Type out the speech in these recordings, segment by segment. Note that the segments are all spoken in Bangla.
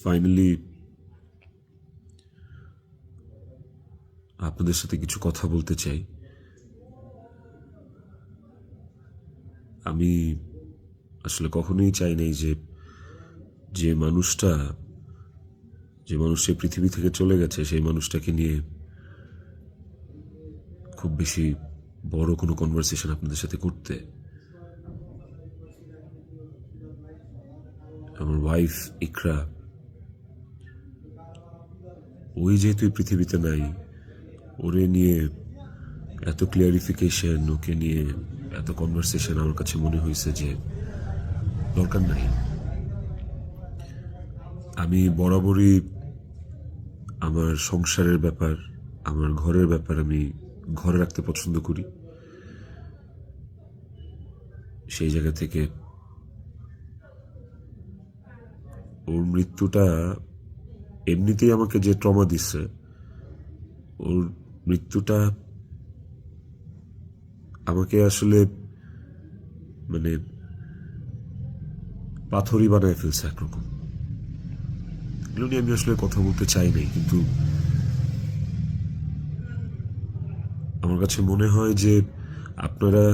ফাইনালি আপনাদের সাথে কিছু কথা বলতে চাই। আমি আসলে কখনোই চাই নাই যে মানুষটা পৃথিবী থেকে চলে গেছে সেই মানুষটাকে নিয়ে খুব বেশি বড় কোনো কনভারসেশন আপনাদের সাথে করতে। আমার ওয়াইফ ইকরা, ওই যেহেতু পৃথিবীতে নাই, ওরে নিয়ে এত ক্লিয়ারিফিকেশন, ওকে নিয়ে এত কনভারসেশন আমার কাছে মনে হয়েছে যে দরকার নাই। আমি বরাবরই আমার সংসারের ব্যাপার, আমার ঘরের ব্যাপার আমি ঘরে রাখতে পছন্দ করি। সেই জায়গা থেকে ওর মৃত্যুটা এমনিতেই আমাকে যে ট্রমা দিচ্ছে, ওর মৃত্যুটা আমাকে আসলে মানে পাথরই বানায় ফেলছে একরকম। এগুলো নিয়ে আমি আসলে কথা বলতে চাই নাই, কিন্তু আমার কাছে মনে হয় যে আপনারা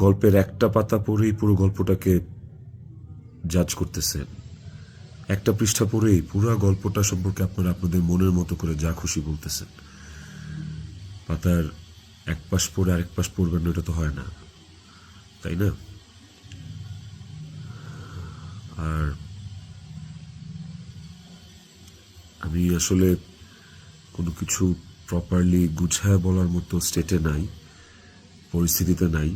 গল্পের একটা পাতা পড়েই পুরো গল্পটাকে জাজ করতেছেন। একটা পৃষ্ঠা পড়েই পুরো গল্পটা সম্পর্কে আপনারা আপনাদের মনের মতো করে যা খুশি বলতেছেন। পাতার এক পাশ পড়ে আরেক পাশ পড়বেন না, এটা তো হয় না, তাই না? আর আমি আসলে কোনো কিছু প্রপারলি গুছায় বলার মতো স্টেটে নাই, পরিস্থিতিতে নাই।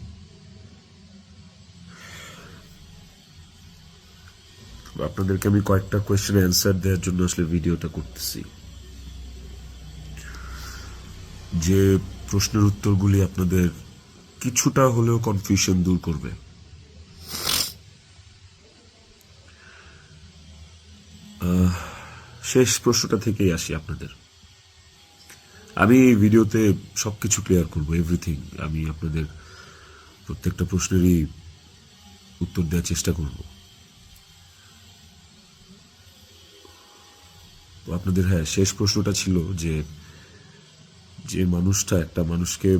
আপনাদেরকে আমি কয়েকটা কোয়েশ্চেন অ্যান্সার দেওয়ার জন্য আসলে ভিডিওটা করতেছি, যে প্রশ্নের উত্তরগুলি আপনাদের কিছুটা হলেও কনফিউশন দূর করবে। শেষ প্রশ্নটা থেকেই আসি আপনাদের। আমি এই ভিডিওতে সবকিছু ক্লিয়ার করব, এভরিথিং। আমি আপনাদের প্রত্যেকটা প্রশ্নেরই উত্তর দেওয়ার চেষ্টা করব। তো আপনাদের শেষ প্রশ্নটা ছিল যে মানুষটা একটা মানুষকে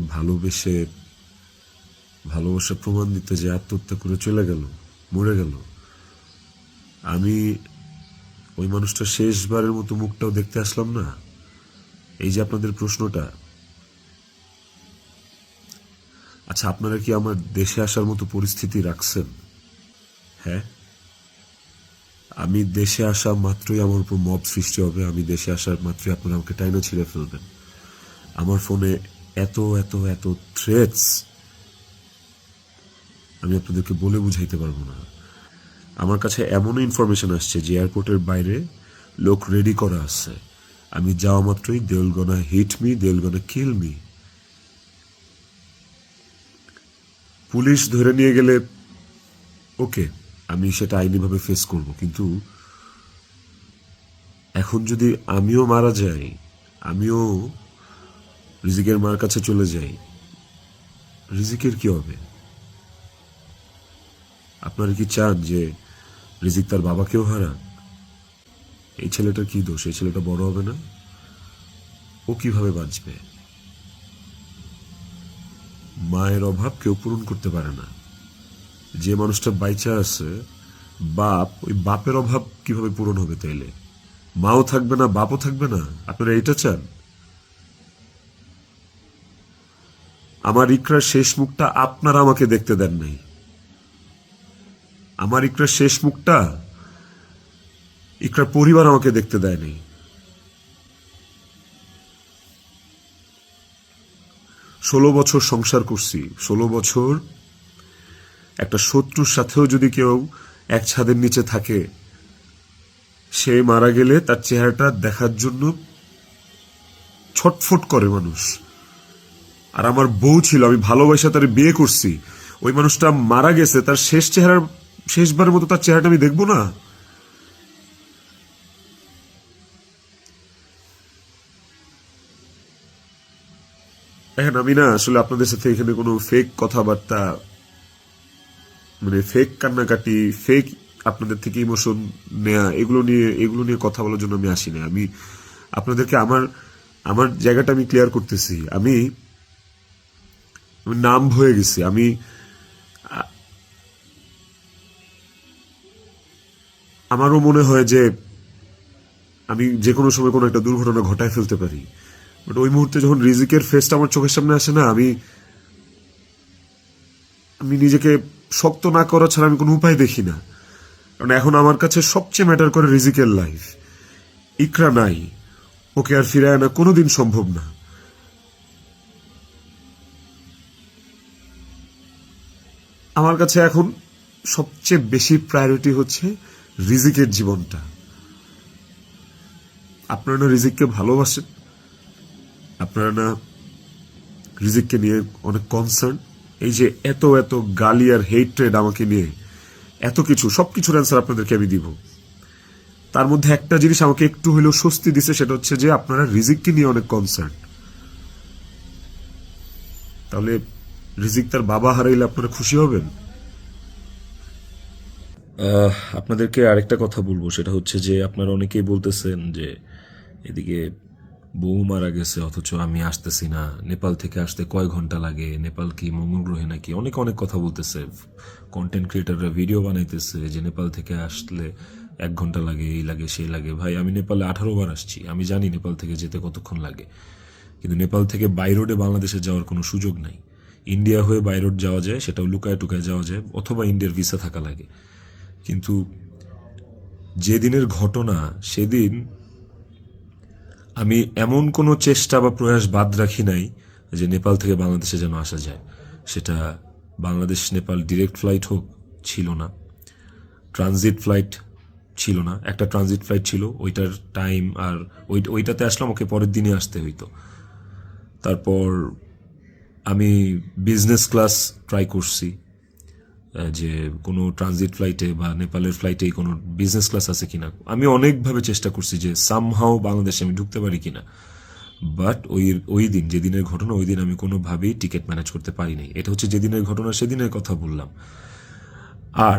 ভালোবাসা প্রমাণ দিতে যে আত্মহত্যা করে চলে গেল, মরে গেল, আমি ওই মানুষটা শেষবারের মতো মুখটাও দেখতে আসলাম না। এই যে আপনাদের প্রশ্নটা, আচ্ছা আপনারা কি আমার দেশে আসার মতো পরিস্থিতি রাখছেন? হ্যাঁ, আমি দেশে আসা মাত্রই আমার উপর মব সৃষ্টি হবে। আমি দেশে আসার মাত্রই আপনারা আমাকে টাইনা ছিঁড়ে ফেলবেন। আমার ফোনে এত এত এত থ্রেটস আমি আপনাদেরকে বলে বুঝাইতে পারবো না। আমার কাছে এমনও ইনফরমেশন আসছে যে এয়ারপোর্টের বাইরে লোক রেডি করা আছে, আমি যাওয়া মাত্রই they will gonna hit me, they will gonna kill me. Police ধরে নিয়ে গেলে ওকে, আমি সেটা আইনিভাবে ফেস করব, কিন্তু এখন যদি আমিও মারা যাই, আমিও রিজিকের মার কাছে চলে যাই, রিজিকের কি হবে? আপনারা কি চান যে রিজিক তার বাবাকেও হারাক? এই ছেলেটার কি দোষ? এই ছেলেটা বড় হবে না? ও কিভাবে বাঁচবে? মায়ের অভাব কেউ পূরণ করতে পারে না। যে মানুষটা বাইচা আছে, ওই বাপের অভাব কিভাবে পূরণ হবে তাইলে? মাও থাকবে না, বাপও থাকবে না? আপনারা এটা চান? আমার ইকরার শেষ মুখটা আপনারা আমাকে দেখতে দেন নাই। আমার ইকরার শেষ মুখটা ইকরার পরিবার আমাকে দেখতে দেয়নি। 16 বছর সংসার করছি, 16 বছর একটা শত্রুর সাথেও যদি কেউ এক ছাদের নিচে থাকে, সে মারা গেলে তার চেহারাটা দেখার জন্য ছটফট করে মানুষ। আর আমার বউ ছিল, আমি ভালোবাসা তার বিয়ে করছি, ওই মানুষটা মারা গেছে, তার শেষবারের মতো তার চেহারাটা আমি দেখবো না? এখন আমি না আসলে আপনাদের সাথে এখানে কোনো ফেক কথাবার্তা, মানে ফেক কান্নাকাটি, ফেক আপনাদের থেকে ইমোশন নেয়া এগুলো নিয়ে কথা বলার জন্য আমি আসি না। আমি আপনাদেরকে আমার আমার জায়গাটা আমি ক্লিয়ার করতেছি। আমি নাম হয়ে গেছি। আমারও মনে হয় যে আমি যে কোনো সময় কোনো একটা দুর্ঘটনা ঘটায় ফেলতে পারি, বাট ওই মুহূর্তে যখন রিজিকের ফেসটা আমার চোখের সামনে আসে না, আমি নিজেকে শক্ত না করা ছাড়া আমি কোনো উপায় দেখি না। কারণ এখন আমার কাছে সবচেয়ে ম্যাটার করে রিজিকের লাইফ। ইকরা নাই, ওকে আর ফিরায় আনা কোনোদিন সম্ভব না। আমার কাছে এখন সবচেয়ে বেশি প্রায়োরিটি হচ্ছে রিজিকের জীবনটা। আপনারা না রিজিককে ভালোবাসেন, আপনারা না রিজিককে নিয়ে অনেক কনসার্ন। এই যে এত এত গালি আর হেট্রেড আমাকে নিয়ে, এত কিছু, সবকিছুর অ্যান্সার আপনাদেরকে আমি দিব। তার মধ্যে একটা জিনিস আমাকে একটু হলেও স্বস্তি দিছে, সেটা হচ্ছে যে আপনারা রিজিককে নিয়ে অনেক কনসার্ন। তাহলে রিজিক তার বাবা হারাইলে আপনারা খুশি হবেন? আপনাদেরকে আরেকটা কথা বলবো, সেটা হচ্ছে যে আপনারা অনেকেই বলতেছেন যে এদিকে বউ মারা গেছে অথচ আমি আসতেছি না, নেপাল থেকে আসতে কয় ঘন্টা লাগে, নেপাল কি মঙ্গল গ্রহে নাকি, অনেক অনেক কথা বলতেছে। কন্টেন্ট ক্রিয়েটাররা ভিডিও বানাইতেছে যে নেপাল থেকে আসলে 1 ঘন্টা লাগে, এই লাগে সেই লাগে। ভাই, আমি নেপালে 18 বার আসছি, আমি জানি নেপাল থেকে যেতে কতক্ষণ লাগে। কিন্তু নেপাল থেকে বাই রোডে বাংলাদেশে যাওয়ার কোনো সুযোগ নাই। ইন্ডিয়া হয়ে বাই রোড যাওয়া যায়, সেটাও লুকায় টুকায় যাওয়া যায়, অথবা ইন্ডিয়ার ভিসা থাকা লাগে। কিন্তু যেদিনের ঘটনা, সেদিন আমি এমন কোনো চেষ্টা বা প্রয়াস বাদ রাখি নাই যে নেপাল থেকে বাংলাদেশে যেন আসা যায়। সেটা বাংলাদেশ নেপাল ডিরেক্ট ফ্লাইট হোক, ছিল না। ট্রানজিট ফ্লাইট ছিল না, একটা ট্রানজিট ফ্লাইট ছিল, ওইটার টাইম আর ওইটাতে আসলাম, ওকে পরের দিনই আসতে হইতো। তারপর আমি বিজনেস ক্লাস ট্রাই করছি, যে কোনো ট্রানজিট ফ্লাইটে বা নেপালের ফ্লাইটে কোনো বিজনেস ক্লাস আছে কিনা। আমি অনেকভাবে চেষ্টা করছি যে সামহাও বাংলাদেশে আমি ঢুকতে পারি কিনা, বাট ওই দিন, যেদিনের ঘটনা, ওই দিন আমি কোনোভাবেই টিকিট ম্যানেজ করতে পারিনি। এটা হচ্ছে যেদিনের ঘটনা, সেদিনের কথা বললাম। আর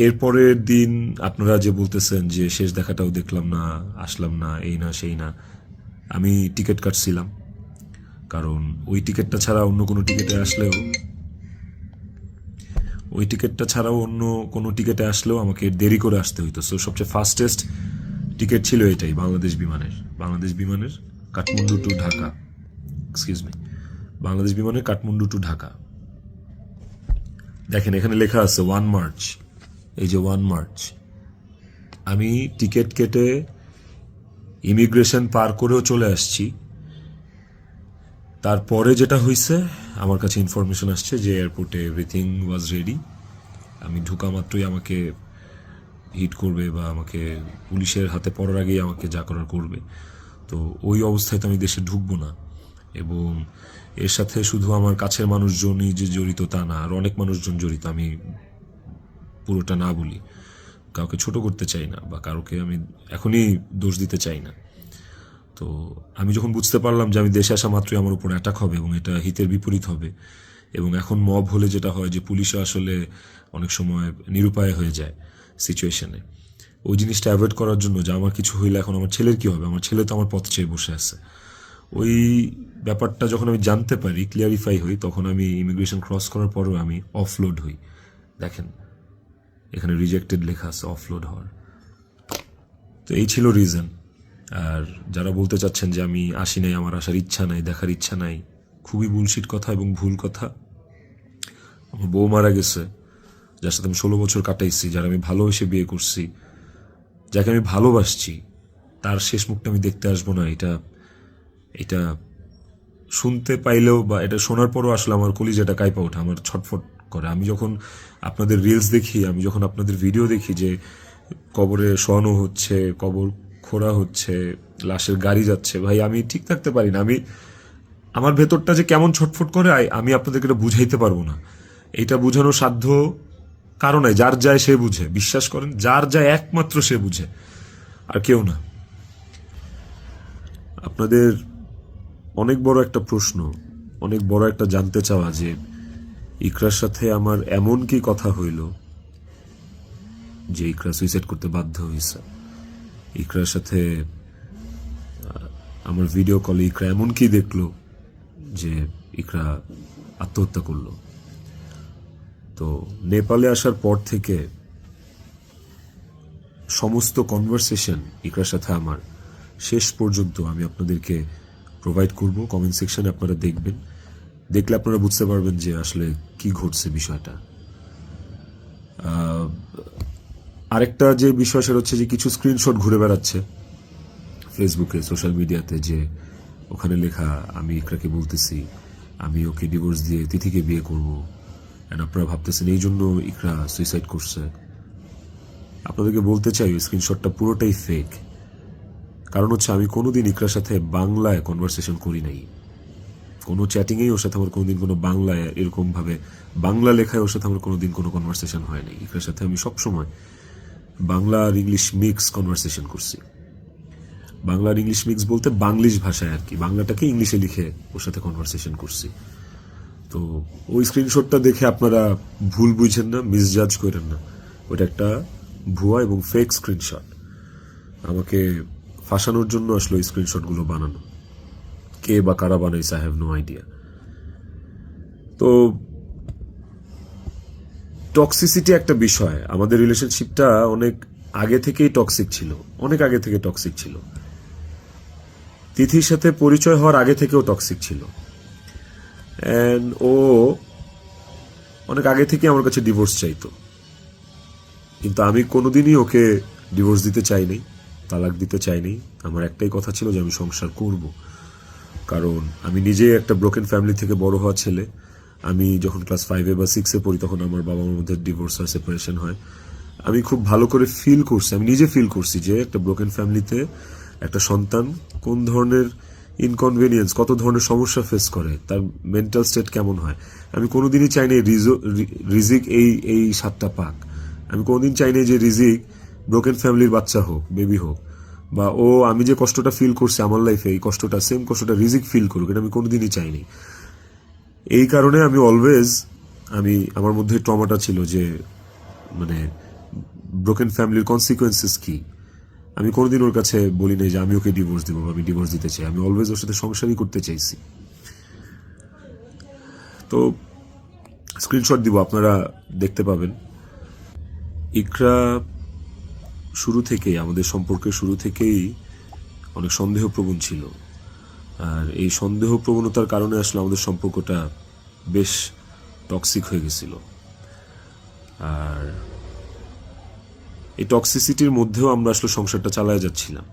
এরপরের দিন আপনারা যে বলতেছেন যে শেষ দেখাটাও দেখলাম না, আসলাম না, এই না সেই না, আমি টিকিট কাটছিলাম। কারণ ওই টিকিটটা ছাড়া অন্য কোনো টিকিটে আসলেও অন্য কোনো টিকিটে আসলেও আমাকে দেরি করে আসতে হইতো। সো সবচেয়ে ফাস্টেস্ট টিকিট ছিল এটাই, বাংলাদেশ বিমানের কাঠমান্ডু টু ঢাকা, বাংলাদেশ বিমানের কাঠমান্ডু টু ঢাকা। দেখেন এখানে লেখা আছে 1 মার্চ, এই যে 1 মার্চ। আমি টিকিট কেটে ইমিগ্রেশন পার করেও চলে আসছি। তারপরে যেটা হয়েছে, আমার কাছে ইনফরমেশন আসছে যে এয়ারপোর্টে এভরিথিং ওয়াজ রেডি। আমি ঢোকা মাত্রই আমাকে হিট করবে বা আমাকে পুলিশের হাতে পড়ার আগেই আমাকে যা করার করবে। তো ওই অবস্থায় তো আমি দেশে ঢুকবো না। এবং এর সাথে শুধু আমার কাছের মানুষজনই যে জড়িত তা না, আর অনেক মানুষজন জড়িত। আমি পুরোটা না বলি, কাউকে ছোট করতে চাই না বা কাউকে আমি এখনই দোষ দিতে চাই না। তো আমি যখন বুঝতে পারলাম যে আমি দেশে আসা মাত্রই আমার উপর অ্যাটাক হবে এবং এটা হিতের বিপরীত হবে, এবং এখন মব হলে যেটা হয় যে পুলিশও আসলে অনেক সময় নিরুপায় হয়ে যায় সিচুয়েশনে, ওই জিনিসটা অ্যাভয়েড করার জন্য যে আমার কিছু হইলে এখন আমার ছেলের কী হবে, আমার ছেলে তো আমার পথ চেয়ে বসে আছে, ওই ব্যাপারটা যখন আমি জানতে পারি, ক্লিয়ারিফাই হই, তখন আমি ইমিগ্রেশন ক্রস করার পরেও আমি অফলোড হই। দেখেন এখানে রিজেক্টেড লেখা আছে, অফলোড হওয়ার। তো এই ছিল রিজন। আর যারা বলতে চাচ্ছেন যে আমি আসি নাই, আমার আসার ইচ্ছা নাই, দেখার ইচ্ছা নাই, খুবই বুলশিট কথা এবং ভুল কথা। আমার বউ মারা গেছে, যার সাথে আমি 16 বছর কাটাইছি, যারা আমি ভালোবেসে বিয়ে করছি, যাকে আমি ভালোবাসছি, তার শেষ মুখটা আমি দেখতে আসবো না, এটা শুনতে পাইলেও বা এটা শোনার পরও আসলে আমার কলিজাটা কাঁপা ওঠে, আমার ছটফট করে। আমি যখন আপনাদের রিলস দেখি, আমি যখন আপনাদের ভিডিও দেখি যে কবরে শোয়ানো হচ্ছে, কবর খোঁড়া হচ্ছে, লাশের গাড়ি যাচ্ছে, ভাই আমি ঠিক থাকতে পারি না। আমার ভেতরটা যে কেমন ছটফট করে, আমি আপনাদেরকে এটা বুঝাইতে পারবো না। এটা বুঝানোর সাধ্য কারো নাই, যার যায় সে বুঝে। বিশ্বাস করেন, যার যায় একমাত্র সে বুঝে, আর কেউ না। আপনাদের অনেক বড় একটা প্রশ্ন, অনেক বড় একটা জানতে চাওয়া যে ইকরার সাথে আমার এমন কি কথা হইল যে ইকরা সুইসাইড করতে বাধ্য হয়েছে। ইকরার সাথে আমার ভিডিও কলে ইকরা এমন কি দেখলো যে ইকরা আত্মহত্যা করলো। তো নেপালে আসার পর থেকে সমস্ত কনভারসেশন ইকরার সাথে আমার শেষ পর্যন্ত আমি আপনাদেরকে প্রোভাইড করব। কমেন্ট সেকশনে আপনারা দেখবেন, দেখলে আপনারা বুঝতে পারবেন যে আসলে কি ঘটছে বিষয়টা। আরেকটা যে বিষয় সেটা হচ্ছে যে কিছু স্ক্রিনশট ঘুরে বেড়াচ্ছে ফেসবুকে, সোশ্যাল মিডিয়াতে, যে ওখানে লেখা আমি ইকরাকে বলতেছি আমি ওকে ডিভোর্স দিয়ে তিথিকে বিয়ে করবো, এন্ড আপনারা ভাবতেছেন এই জন্য ইকরা সুইসাইড করছে। আপনাদেরকে বলতে চাই ওই স্ক্রিনশটটা পুরোটাই ফেক। কারণ হচ্ছে আমি কোনোদিন ইকরার সাথে বাংলায় কনভারসেশন করি নাই, কোনো চ্যাটিংয়েই ওর সাথে আমার কোনোদিন কোনো বাংলায় এরকমভাবে বাংলা লেখায় ওর সাথে আমার কোনোদিন কোনো কনভারসেশন হয় নাই। ইকরার সাথে আমি সবসময় বাংলা আর ইংলিশ মিক্স কনভারসেশন করছি। বাংলা আর ইংলিশ মিক্স বলতে বাংলিশ ভাষায় আর কি, বাংলাটাকে ইংলিশে লিখে ওর সাথে কনভারসেশন করছি। তো ওই স্ক্রিনশটটা দেখে আপনারা ভুল বুঝেন না, মিসজাজ করেন না। ওটা একটা ভুয়া এবং ফেক স্ক্রিনশট, আমাকে ফাঁসানোর জন্য আসলে ওই স্ক্রিনশটগুলো বানানো। কে বা কারা বানাইছে আই হ্যাভ নো আইডিয়া। তো টক্সিসিটি একটা বিষয়, আমাদের রিলেশনশিপটা অনেক আগে থেকেই টক্সিক ছিল, অনেক আগে থেকে টক্সিক ছিল। তিথির সাথে পরিচয় হওয়ার আগে থেকেও টক্সিক ছিল। অ্যান্ড ও অনেক আগে থেকে আমার কাছে ডিভোর্স চাইতো, কিন্তু আমি কোনোদিনই ওকে ডিভোর্স দিতে চাইনি, তালাক দিতে চাইনি। আমার একটাই কথা ছিল যে আমি সংসার করব। কারণ আমি নিজে একটা ব্রোকেন ফ্যামিলি থেকে বড় হওয়া ছেলে। আমি যখন ক্লাস 5 বা 6 পড়ি তখন আমার বাবা মার মধ্যে ডিভোর্স আর সেপারেশন হয়। আমি খুব ভালো করে ফিল করছি, আমি নিজে ফিল করছি যে একটা ব্রোকেন ফ্যামিলিতে একটা সন্তান কোন ধরনের ইনকনভেনিয়েন্স, কত ধরনের সমস্যা ফেস করে, তার মেন্টাল স্টেট কেমন হয়। আমি কোনোদিনই চাইনি রিজিক এই 7টা পাক। আমি কোনোদিন চাইনি যে রিজিক ব্রোকেন ফ্যামিলির বাচ্চা হোক, বেবি হোক, বা আমি যে কষ্টটা ফিল করছি আমার লাইফে এই কষ্টটা, সেম কষ্টটা রিজিক ফিল করুক, এটা আমি কোনোদিনই চাইনি। এই কারণে আমি অলওয়েজ আমার মধ্যে ট্রমাটা ছিল যে মানে ব্রোকেন ফ্যামিলির কনসিকুয়েন্সেস কি। আমি কোনোদিন ওর কাছে বলি নাই যে আমি ওকে ডিভোর্স দিব বা আমি ডিভোর্স দিতে চাই। আমি অলওয়েজ ওর সাথে সংসারই করতে চাইছি। তো স্ক্রিনশট দিব, আপনারা দেখতে পাবেন। ইকরা শুরু থেকেই, আমাদের সম্পর্কের শুরু থেকেই অনেক সন্দেহপ্রবণ ছিল। আর এই সন্দেহ প্রবণতার কারণে আসলে আমাদের সম্পর্কটা বেশ টক্সিক হয়ে গেছিল। আর এই টক্সিসিটির মধ্যেও আমরা আসলে সংসারটা চালায় যাচ্ছিলাম।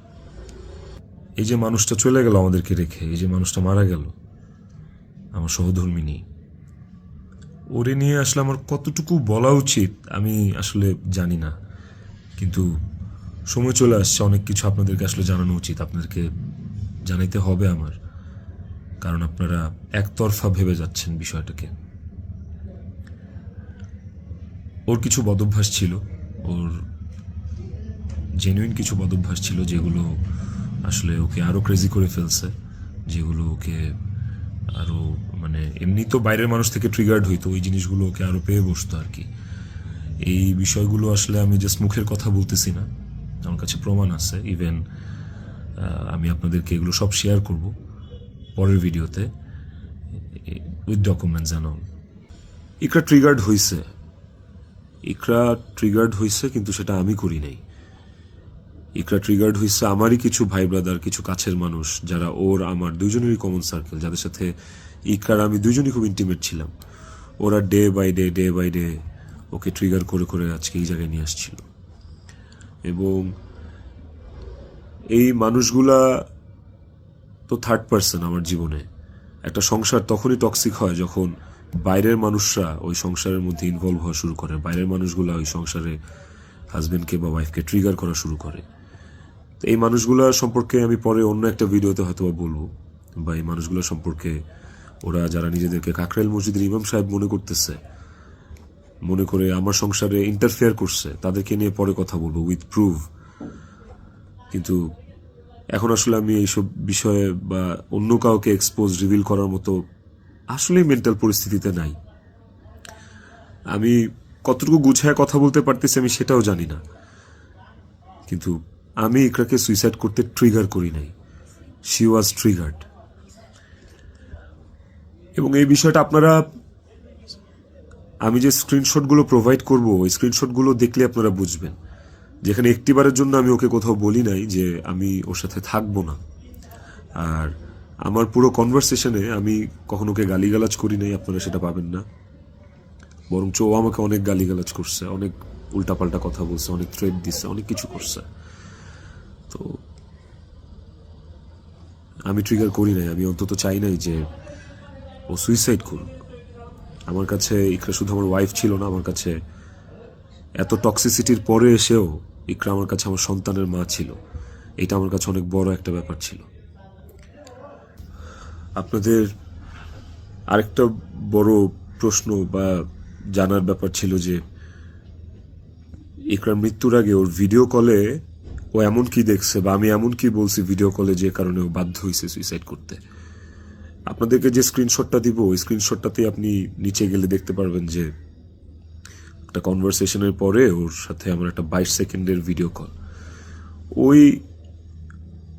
এই যে মানুষটা চলে গেল আমাদেরকে রেখে, এই যে মানুষটা মারা গেল, আমার সহধর্মিনী, ওরে নিয়ে আসলে আমার কতটুকু বলা উচিত আমি আসলে জানি না। কিন্তু সময় চলে আসছে, অনেক কিছু আপনাদেরকে আসলে জানানো উচিত, আপনাদেরকে জানাইতে হবে আমার। কারণ আপনারা একতরফা ভেবে যাচ্ছেন বিষয়টাকে। ওর কিছু বদভ্যাস ছিল, ওর জেনুইন কিছু বদভ্যাস ছিল যেগুলো আসলে ওকে আরো ক্রেজি করে ফেলছে, যেগুলো ওকে আরো মানে এমনি তো বাইরের মানুষ থেকে ট্রিগার্ড হইতো, ওই জিনিসগুলো ওকে আরো পেয়ে বসতো আর কি। এই বিষয়গুলো আসলে আমি জাস্ট মুখের কথা বলতেছি না, আমার কাছে প্রমাণ আছে। ইভেন আমি আপনাদেরকে এগুলো সব শেয়ার করব পরের ভিডিওতে with documents and all. Iqra triggered হয়েছে, কিন্তু সেটা আমি করি নাই। ইকরা ট্রিগার্ড হয়েছে আমারই কিছু ভাই ব্রাদার, কিছু কাছের মানুষ যারা আমার দুজনেরই কমন সার্কেল, যাদের সাথে ইকরার আমি দুজনই খুব ইন্টিমেট ছিলাম। ওরা ডে বাই ডে ওকে ট্রিগার করে করে আজকে এই জায়গায় নিয়ে আসছিল। এবং এই মানুষগুলা তো থার্ড পার্সন আমার জীবনে। একটা সংসার তখনই টক্সিক হয় যখন বাইরের মানুষরা ওই সংসারের মধ্যে ইনভলভ হওয়া শুরু করে, বাইরের মানুষগুলা ওই সংসারে হাজবেন্ডকে বা ওয়াইফকে ট্রিগার করা শুরু করে। তো এই মানুষগুলা সম্পর্কে আমি পরে অন্য একটা ভিডিওতে হয়তো বলবো, বা এই মানুষগুলো সম্পর্কে ওরা যারা নিজেদেরকে কাকরাইল মসজিদের ইমাম সাহেব মনে করে আমার সংসারে ইন্টারফেয়ার করছে, তাদেরকে নিয়ে পরে কথা বলবো উইথ প্রুফ। কিন্তু এখন আসলে আমি এইসব বিষয়ে বা অন্য কাউকে রিভিল করার মতো আসলে মেন্টাল পরিস্থিতিতে নাই। আমি কতটুকু গুছায় কথা বলতে পারতেছি আমি সেটাও জানি না, কিন্তু আমি ইকরাকে সুইসাইড করতে ট্রিগার করি নাই, শি ওয়াজ ট্রিগার্ড। এবং এই বিষয়টা আপনারা, আমি যে স্ক্রিনশটগুলো প্রোভাইড করব ওই স্ক্রিনশটগুলো দেখলে আপনারা বুঝবেন, যেখানে একটিবারের জন্য আমি ওকে কোথাও বলি নাই যে আমি ওর সাথে থাকবো না। আর আমার পুরো কনভারসেশনে আমি কখনো ওকে গালিগালাজ করি নাই, আপনারা সেটা পাবেন না। বরঞ্চ ও আমাকে অনেক গালিগালাজ করছে, অনেক উল্টাপাল্টা কথা বলছে, অনেক থ্রেট দিচ্ছে, অনেক কিছু করছে। তো আমি ট্রিগার করি নাই, আমি অন্তত চাই নাই যে ও সুইসাইড করুক। আমার কাছে ইকরা শুধু আমার ওয়াইফ ছিল না, আমার কাছে এত টক্সিসিটির পরে এসেও ইকরা আমার কাছে আমার সন্তানের মা ছিল। এটা আমার কাছে অনেক বড় একটা ব্যাপার ছিল। আপনাদের আরেকটা বড় প্রশ্ন বা জানার ব্যাপার ছিল যে ইকরার মৃত্যুর আগে ওর ভিডিও কলে ও এমন কি দেখছে বা আমি এমন কি বলছি ভিডিও কলে যে কারণে ও বাধ্য হয়েছে সুইসাইড করতে। আপনাদেরকে যে স্ক্রিনশটটা দিব ওই স্ক্রিনশটটাতে আপনি নিচে গেলে দেখতে পারবেন যে একটা কনভারসেশনের পরে ওর সাথে আমার একটা 22 সেকেন্ডের ভিডিও কল। ওই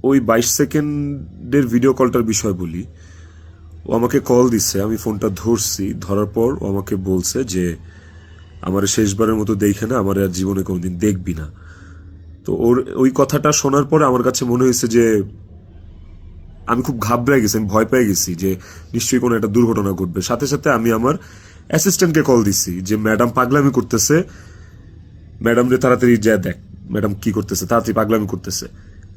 ওই 22 সেকেন্ডের ভিডিও কলটার বিষয় বলি। ও আমাকে কল দিচ্ছে, আমি ফোনটা ধরছি, ধরার পর ও আমাকে বলছে যে আমার শেষবারের মতো দেখে না, আমার আর জীবনে কোনোদিন দেখবি না। তো ওর ওই কথাটা শোনার পরে আমার কাছে মনে হয়েছে যে আমি খুব ঘাবড়ে গেছি, আমি ভয় পেয়ে গেছি যে নিশ্চয়ই কোনো একটা দুর্ঘটনা ঘটবে। সাথে সাথে আমি আমার অ্যাসিস্ট্যান্টকে কল দিছি যে ম্যাডাম পাগলামি করতেছে, ম্যাডাম রে তাড়াতাড়ি যা দেখ ম্যাডাম কি করতেছে, তাড়াতাড়ি পাগলামি করতেছে।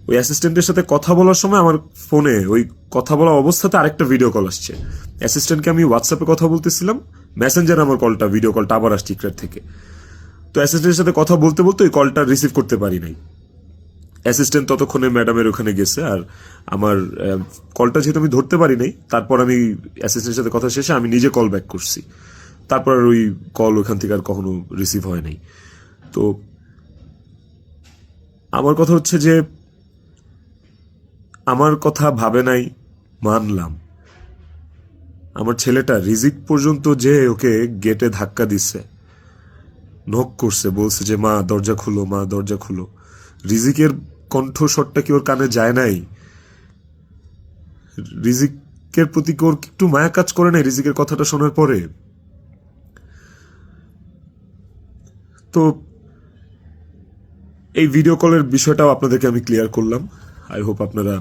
ওই অ্যাসিস্ট্যান্টের সাথে কথা বলার সময় আমার ফোনে ওই কথা বলা অবস্থাতে আরেকটা ভিডিও কল আসছে। অ্যাসিস্ট্যান্টকে আমি হোয়াটসঅ্যাপে কথা বলতেছিলাম, মেসেঞ্জার আমার কলটা ভিডিও কলটা আবার আসছে ইকরার থেকে। তো অ্যাসিস্ট্যান্টের সাথে কথা বলতে বলতে ওই কলটা রিসিভ করতে পারি নাই। অ্যাসিস্ট্যান্ট ততক্ষণে ম্যাডামের ওখানে গেছে, আর আমার কলটা যেহেতু আমি ধরতে পারি নাই, তারপর আমি অ্যাসিস্ট্যান্টের সাথে কথা শেষে আমি নিজে কল ব্যাক করছি। তারপর আর ওই কল ওখান থেকে আর কখনো রিসিভ হয় নাই। তো আমার কথা হচ্ছে যে আমার কথা ভাবে নাই, মানলাম। আমার ছেলেটা রিজিক পর্যন্ত যে ওকে গেটে ধাক্কা দিচ্ছে, নক করছে, বলছে যে মা দরজা খুলো, মা দরজা খুলো। রিজিকের কণ্ঠস্বরটা কি ওর কানে যায় নাই? রিজিকের প্রতি কি ওর একটু মায়া কাজ করে নাই রিজিকের কথাটা শোনার পরে? তো এই ভিডিও কলের বিষয়টাও আপনাদেরকে আমি ক্লিয়ার করলাম। আই হোপ আপনারা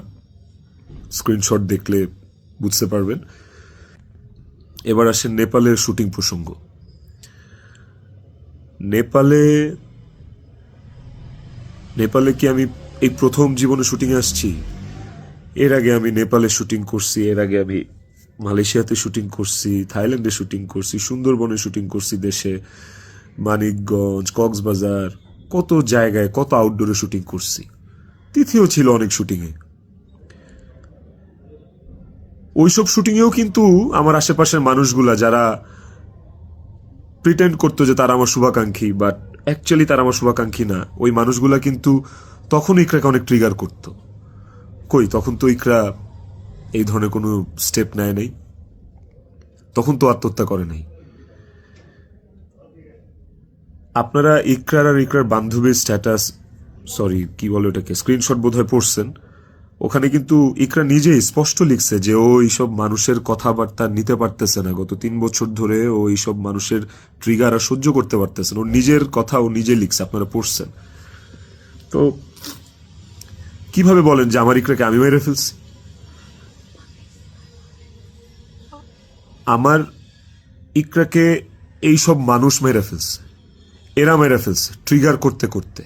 স্ক্রিনশট দেখলে বুঝতে পারবেন। এবার আসেন নেপালের শুটিং প্রসঙ্গ। নেপালে কি আমি এই প্রথম জীবনে শুটিংয়ে আসছি? এর আগে আমি নেপালে শুটিং করছি, এর আগে আমি মালয়েশিয়াতে শুটিং করছি, থাইল্যান্ডে শুটিং করছি, সুন্দরবনে শুটিং করছি, দেশে মানিকগঞ্জ, কক্সবাজার, কত জায়গায় কত আউটডোরে শুটিং করছি। তিথিও ছিল অনেক শুটিংয়ে। ওইসব শুটিংয়েও কিন্তু আমার আশেপাশের মানুষগুলা যারা প্রিটেন্ড করতো যে তারা আমার শুভাকাঙ্ক্ষী, বাট অ্যাকচুয়ালি তারা আমার শুভাকাঙ্ক্ষী না, ওই মানুষগুলা কিন্তু তখন ইকরাকে অনেক ট্রিগার করতো। কই, তখন তো ইকরা এই ধরনের কোনো স্টেপ নেয় নাই, তখন তো আত্মহত্যা করে নাই। আপনারা ইকরার আর ইকরার বান্ধবীর স্ট্যাটাস, সরি কি বলে ওটাকে, স্ক্রিনশট বোধহয় পড়ছেন। ওখানে কিন্তু ইকরা নিজেই স্পষ্ট লিখছে যে ও এইসব মানুষের কথাবার্তা নিতে পারতেছে না, গত 3 বছর ধরে ও এইসব মানুষের ট্রিগার আর সহ্য করতে পারতেছে না। ও নিজের কথা ও নিজে লিখছে, আপনারা পড়ছেন। তো কিভাবে বলেন যে আমার ইকরাকে আমি মেরে ফেলছি? আমার ইকরাকে এইসব মানুষ মেরে ফেলছে, এরা মেরে ফেলছে ট্রিগার করতে করতে,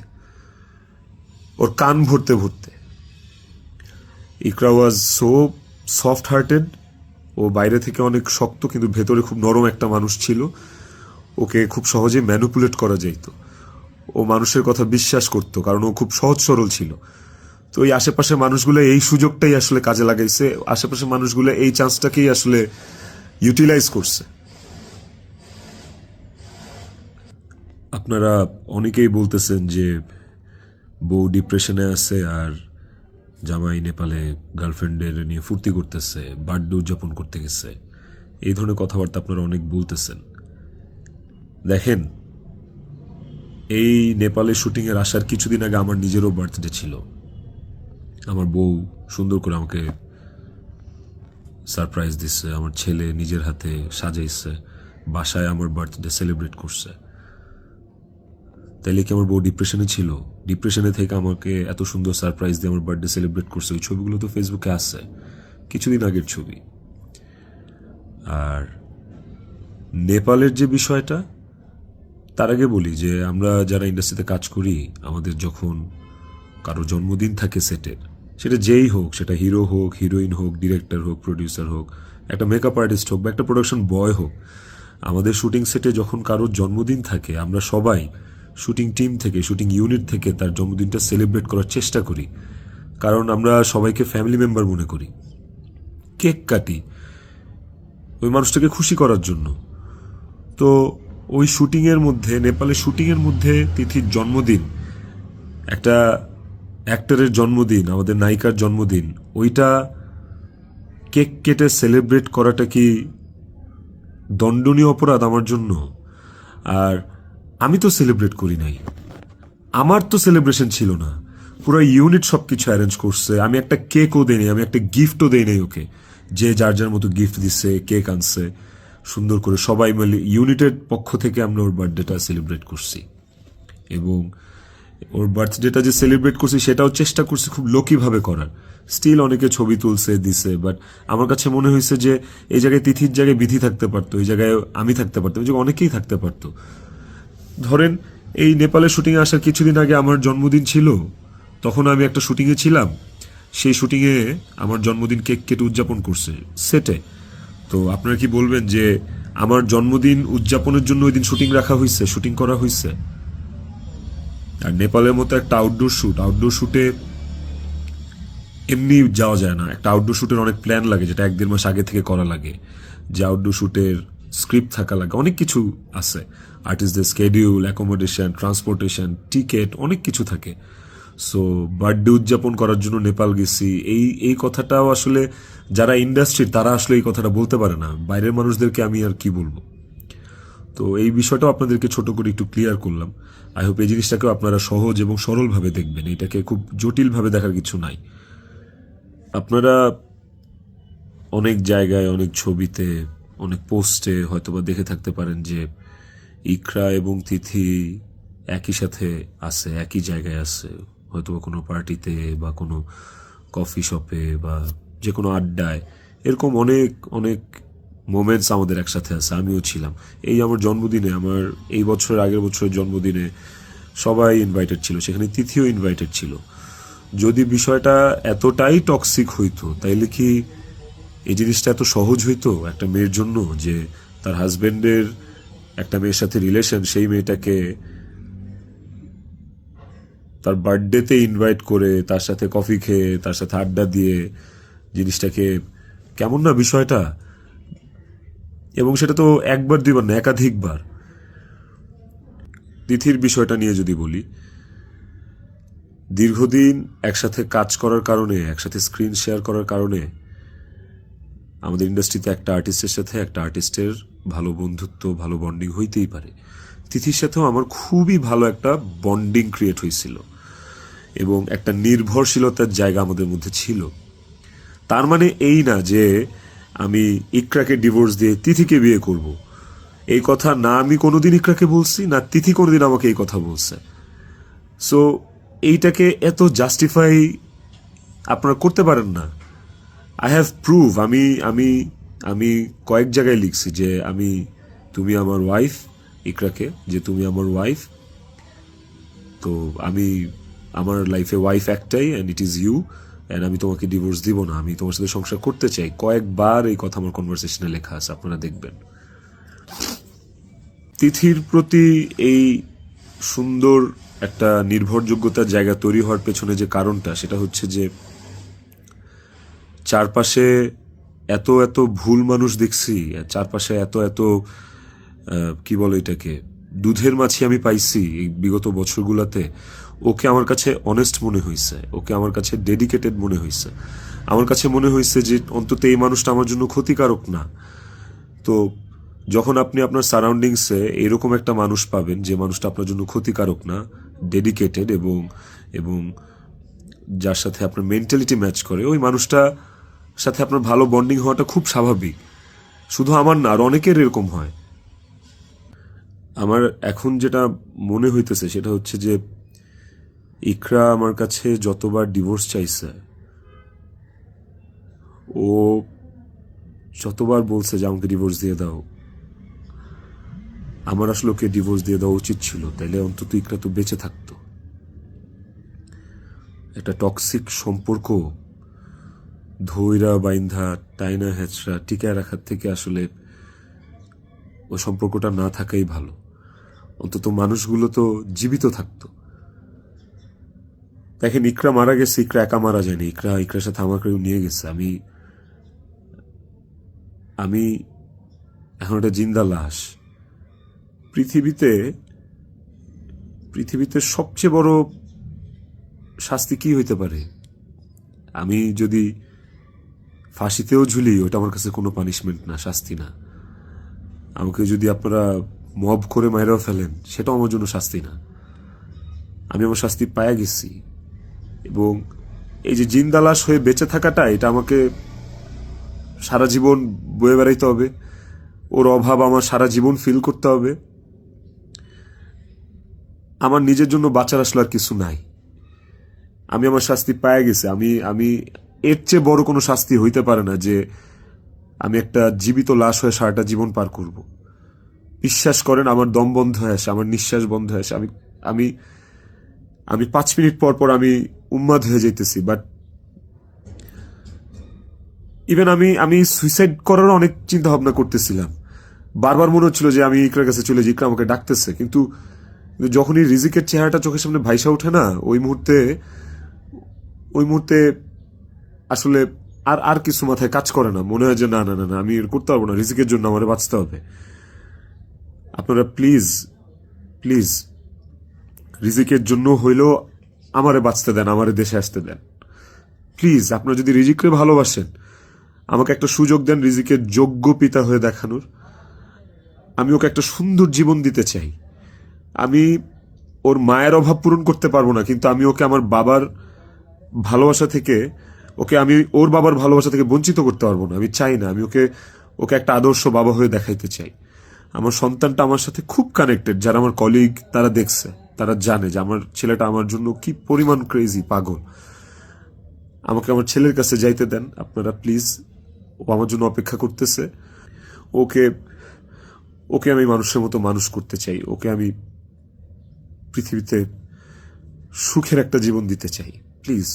ওর কান ভরতে ভরতে। ইকরা ওয়াজ সো সফট হার্টেড, ও বাইরে থেকে অনেক শক্ত কিন্তু ভেতরে খুব নরম একটা মানুষ ছিল। ওকে খুব সহজে ম্যানুপুলেট করা যাইত, ও মানুষের কথা বিশ্বাস করতো কারণ ও খুব সহজ সরল ছিল। তো এই আশেপাশের মানুষগুলো এই সুযোগটাই আসলে কাজে লাগাইছে, আশেপাশের মানুষগুলো এই চান্সটাকেই আসলে ইউটিলাইজ করছে। আপনারা অনেকেই বলতেছেন যে বউ ডিপ্রেশনে আছে আর জামাই নেপালে গার্লফ্রেন্ডের নিয়ে ফুর্তি করতেছে, বার্থডে উদযাপন করতে গেছে, এই ধরনের কথাবার্তা আপনারা অনেক বলতেছেন। দেখেন, এই নেপালে শুটিংয়ের আসার কিছুদিন আগে আমার নিজেরও বার্থডে ছিল। আমার বউ সুন্দর করে আমাকে সারপ্রাইজ দিচ্ছে, আমার ছেলে নিজের হাতে সাজাইছে, বাসায় আমার বার্থডে সেলিব্রেট করছে। তাইলে কি আমার বউ ডিপ্রেশনে ছিল? ডিপ্রেশনে থেকে আমাকে এত সুন্দর সারপ্রাইজ দিয়ে আমার বার্থডে সেলিব্রেট করছে। ওই ছবিগুলো তো ফেসবুকে আছে, কিছুদিন আগের ছবি। আর নেপালের যে বিষয়টা, তার আগে বলি যে আমরা যারা ইন্ডাস্ট্রিতে কাজ করি, আমাদের যখন কারো জন্মদিন থাকে সেটের, সেটা যেই হোক, সেটা হিরো হোক, হিরোইন হোক, ডিরেক্টর হোক, প্রডিউসার হোক, একটা মেকআপ আর্টিস্ট হোক বা একটা প্রোডাকশন বয় হোক, আমাদের শুটিং সেটে যখন কারোর জন্মদিন থাকে, আমরা সবাই শুটিং টিম থেকে, শুটিং ইউনিট থেকে তার জন্মদিনটা সেলিব্রেট করার চেষ্টা করি। কারণ আমরা সবাইকে ফ্যামিলি মেম্বার মনে করি। কেক কাটি ওই মানুষটাকে খুশি করার জন্য। তো ওই শুটিংয়ের মধ্যে, নেপালে শুটিংয়ের মধ্যে তিথির জন্মদিন, একটা অ্যাক্টরের জন্মদিন, আমাদের নায়িকার জন্মদিন, ওইটা কেক কেটে সেলিব্রেট করাটা কি দণ্ডনীয় অপরাধ আমার জন্য? আর আমি তো সেলিব্রেট করি নাই, আমার তো সেলিব্রেশন ছিল না, পুরো ইউনিট সব কিছু অ্যারেঞ্জ করছে। আমি একটা কেকও দেই নাই, আমি একটা গিফটও দেই নাই ওকে। যে যার যার মতো গিফট দিচ্ছে, কেক আনছে, সুন্দর করে সবাই মিলে ইউনিটের পক্ষ থেকে আমরা ওর বার্থডেটা সেলিব্রেট করছি। এবং ওর বার্থডেটা যে সেলিব্রেট করছি সেটাও চেষ্টা করছি খুব লোকিভাবে করার। স্টিল অনেকে ছবি তুলছে, দিছে, বাট আমার কাছে মনে হয়েছে যে এই জায়গায় তিথির জায়গায় বিধি থাকতে পারতো, এই জায়গায় আমি থাকতে পারতাম, এই জায়গায় অনেকেই থাকতে পারতো। ধরেন এই নেপালের শুটিংয়ে আসার কিছুদিন আগে আমার জন্মদিন ছিল, তখন আমি একটা শুটিংয়ে ছিলাম, সেই শুটিংয়ে আমার জন্মদিন কেক কেটে উদযাপন করছে সেটে। তো আপনারা কি বলবেন যে আমার জন্মদিন উদযাপনের জন্য ওই দিন শুটিং রাখা হয়েছে, শুটিং করা হয়েছে? আর নেপালের মতো একটা আউটডোর শুটে এমনি যাওয়া যায় না। একটা আউটডোর শুটের অনেক প্ল্যান লাগে, যেটা 1-1.5 মাস আগে থেকে করা লাগে। যে আউটডোর শুটের স্ক্রিপ্ট থাকা লাগে, অনেক কিছু আছে। আর্টিস্টদের স্কেডিউল, অ্যাকোমোডেশন, ট্রান্সপোর্টেশন, টিকেট, অনেক কিছু থাকে। সো বার্থডে উদযাপন করার জন্য নেপাল গেছি, এই কথাটাও আসলে যারা ইন্ডাস্ট্রির তারা আসলে এই কথাটা বলতে পারে না। বাইরের মানুষদেরকে আমি আর কি বলবো? তো এই বিষয়টাও আপনাদেরকে ছোট করে একটু ক্লিয়ার করলাম। আই হোপ এই জিনিসটাকেও আপনারা সহজ এবং সরলভাবে দেখবেন, এটাকে খুব জটিলভাবে দেখার কিছু নাই। আপনারা অনেক জায়গায়, অনেক ছবিতে, অনেক পোস্টে হয়তোবা দেখে থাকতে পারেন যে ইকরা এবং তিথি একই সাথে আছে, একই জায়গায় আছে, হয়তোবা কোনো পার্টিতে বা কোনো কফি শপে বা যে কোনো আড্ডায়। এরকম অনেক অনেক মোমেন্টস আমাদের একসাথে আছে, আমিও ছিলাম। এই আমার জন্মদিনে, আমার এই বছরের আগের বছরের জন্মদিনে সবাই ইনভাইটেড ছিল, সেখানে তিথিও ইনভাইটেড ছিল। যদি বিষয়টা এতটাই টক্সিক হইতো, তাইলে কি এই জিনিসটা এত সহজ হইতো একটা মেয়ের জন্য যে তার হাজবেন্ডের একটা মেয়ের সাথে রিলেশন, সেই মেয়েটাকে তার বার্থডেতে ইনভাইট করে, তার সাথে কফি খেয়ে, তার সাথে আড্ডা দিয়ে, জিনিসটাকে কেমন না বিষয়টা? এবং সেটা তো একবার দুইবার না, একাধিকবার। তিথির বিষয়টা নিয়ে যদি বলি, দীর্ঘদিন একসাথে কাজ করার কারণে, একসাথে স্ক্রিন শেয়ার করার কারণে আমাদের ইন্ডাস্ট্রিতে একটা আর্টিস্টের সাথে একটা আর্টিস্টের ভালো বন্ধুত্ব, ভালো বন্ডিং হইতেই পারে। তিথির সাথেও আমার খুবই ভালো একটা বন্ডিং ক্রিয়েট হয়েছিল এবং একটা নির্ভরশীলতার জায়গা আমাদের মধ্যে ছিল। তার মানে এই না যে আমি ইকরাকে ডিভোর্স দিয়ে তিথিকে বিয়ে করব। এই কথা না আমি কোনোদিন ইকরাকে বলছি, না তিথি কোনোদিন আমাকে এই কথা বলছে। সো এইটাকে এত জাস্টিফাই আপনারা করতে পারেন না। আই হ্যাভ প্রুভ, আমি আমি আমি কয়েক জায়গায় লিখছি যে তুমি আমার ওয়াইফ, ইকরাকে, যে তুমি আমার ওয়াইফ। তো আমার লাইফে ওয়াইফ একটাই, and it is you, and আমি তোমাকে ডিভোর্স দিব না, আমি তোমার সাথে সংসার করতে চাই। কয়েকবার এই কথা আমার কনভারসেশনে লেখা আছে, আপনারা দেখবেন। তিথির প্রতি এই সুন্দর একটা নির্ভরযোগ্যতার জায়গা তৈরি হওয়ার পেছনে যে কারণটা, সেটা হচ্ছে যে চারপাশে এত এত ভুল মানুষ দেখছি, চারপাশে এত এত কি বলে এটাকে, দুধের মাছি আমি পাইছি এই বিগত বছরগুলোতে। ওকে আমার কাছে অনেস্ট মনে হয়েছে, ওকে আমার কাছে ডেডিকেটেড মনে হয়েছে। আমার কাছে মনে হয়েছে যে অন্তত এই মানুষটা আমার জন্য ক্ষতিকারক না। তো যখন আপনি আপনার সারাউন্ডিংসে এরকম একটা মানুষ পাবেন যে মানুষটা আপনার জন্য ক্ষতিকারক না, ডেডিকেটেড এবং এবং যার সাথে আপনার মেন্টালিটি ম্যাচ করে, ওই মানুষটা সাথে আপনার ভালো বন্ডিং হওয়াটা খুব স্বাভাবিক। শুধু আমার না, আর অনেকের এরকম হয়। আমার এখন যেটা মনে হইতেছে সেটা হচ্ছে যে ইকরা আমার কাছে যতবার ডিভোর্স চাইছে, ও যতবার বলছে যে আমাকে ডিভোর্স দিয়ে দাও, আমার আসলে ওকে ডিভোর্স দিয়ে দেওয়া উচিত ছিল, তাইলে অন্তত ইকরা তো বেঁচে থাকতো। একটা টক্সিক সম্পর্ক ধৈরা বাইন্ধা টাইনা হ্যাচড়া টিকায় রাখার থেকে আসলে ওই সম্পর্কটা না থাকাই ভালো। অন্তত মানুষগুলো তো জীবিত থাকতো। দেখেন, ইকরা মারা গেছে, ইকরা একা মারা যায়নি, ইকরার সাথে আমাকেও নিয়ে গেছে। আমি আমি এখন একটা জিন্দা লাশ। পৃথিবীতে পৃথিবীতে সবচেয়ে বড় শাস্তি কি হইতে পারে? আমি যদি ফাঁসিতেও ঝুলি, ওটা আমার কাছে কোনো পানিশমেন্ট না, শাস্তি না। আমাকে যদি আপনারা মব করে মাইরাও ফেলেন, সেটাও আমার জন্য শাস্তি না। আমি আমার শাস্তি পায়া গেছি। এবং এই যে জিন্দা লাশ হয়ে বেঁচে থাকাটা, এটা আমাকে সারা জীবন বয়ে বেড়াইতে হবে। ওর অভাব আমার সারা জীবন ফিল করতে হবে। আমার নিজের জন্য বাঁচার আসলে আর কিছু নাই। আমি আমার শাস্তি পায়া গেছি। আমি আমি এর চেয়ে বড় কোনো শাস্তি হইতে পারে না যে আমি একটা জীবিত লাশ হয়ে সারাটা জীবন পার করব। বিশ্বাস করেন, আমার দম বন্ধ হয়ে আসে, আমার নিঃশ্বাস বন্ধ হয়ে আসে। আমি আমি আমি 5 মিনিট পর পর আমি উন্মাদ হয়ে যাইতেছি। বাট ইভেন আমি সুইসাইড করারও অনেক চিন্তা ভাবনা করতেছিলাম। বারবার মনে হচ্ছিল যে আমি ইকরার কাছে চলে যাই, ইকরা আমাকে ডাকতেছে। কিন্তু যখনই রিজিকের চেহারাটা চোখের সামনে ভাইসা ওঠে না, ওই মুহূর্তে আসলে আর আর কিছু মাথায় কাজ করে না। মনে হয় যে না না না না, আমি করতে পারবো না, রিজিকের জন্য আমার বাঁচতে হবে। আপনারা প্লিজ প্লিজ রিজিকের জন্য হইলেও আমারে বাঁচতে দেন, আমারে দেশে আসতে দেন প্লিজ। আপনারা যদি রিজিককে ভালোবাসেন, আমাকে একটা সুযোগ দেন রিজিকের যোগ্য পিতা হয়ে দেখানোর। আমি ওকে একটা সুন্দর জীবন দিতে চাই। আমি ওর মায়ের অভাব পূরণ করতে পারবো না, কিন্তু আমি ওকে আমার বাবার ভালোবাসা থেকে, আমি ওর বাবার ভালোবাসা থেকে বঞ্চিত করতে পারবো না। আমি চাই না। আমি ওকে ওকে একটা আদর্শ বাবা হয়ে দেখাইতে চাই। আমার সন্তানটা আমার সাথে খুব কানেক্টেড। যারা আমার কলিগ, তারা দেখছে, তারা জানে যে আমার ছেলেটা আমার জন্য কি পরিমাণ ক্রেজি, পাগল। আমাকে আমার ছেলের কাছে যাইতে দেন আপনারা প্লিজ। ও আমার জন্য অপেক্ষা করতেছে। ওকে ওকে আমি মানুষের মতো মানুষ করতে চাই। ওকে আমি পৃথিবীতে সুখের একটা জীবন দিতে চাই। প্লিজ।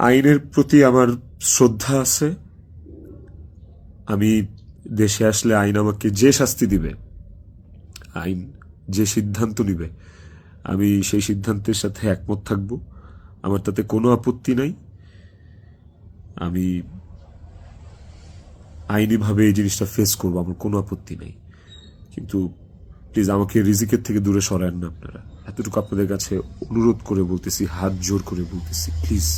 আইনের প্রতি আমার শ্রদ্ধা আছে। আমি দেশে আসলে আইন আমাকে যে শাস্তি দিবে, আইন যে সিদ্ধান্ত নিবে, আমি সেই সিদ্ধান্তের সাথে একমত থাকব। আমার তাতে কোনো আপত্তি নাই। আমি আইনিভাবে এই জিনিসটা ফেস করবো, আমার কোনো আপত্তি নেই। কিন্তু প্লিজ আমাকে রিজিকের থেকে দূরে সরায়েন না আপনারা। এতটুকু আপনাদের কাছে অনুরোধ করে বলতেছি, হাত জোর করে বলতেছি, প্লিজ।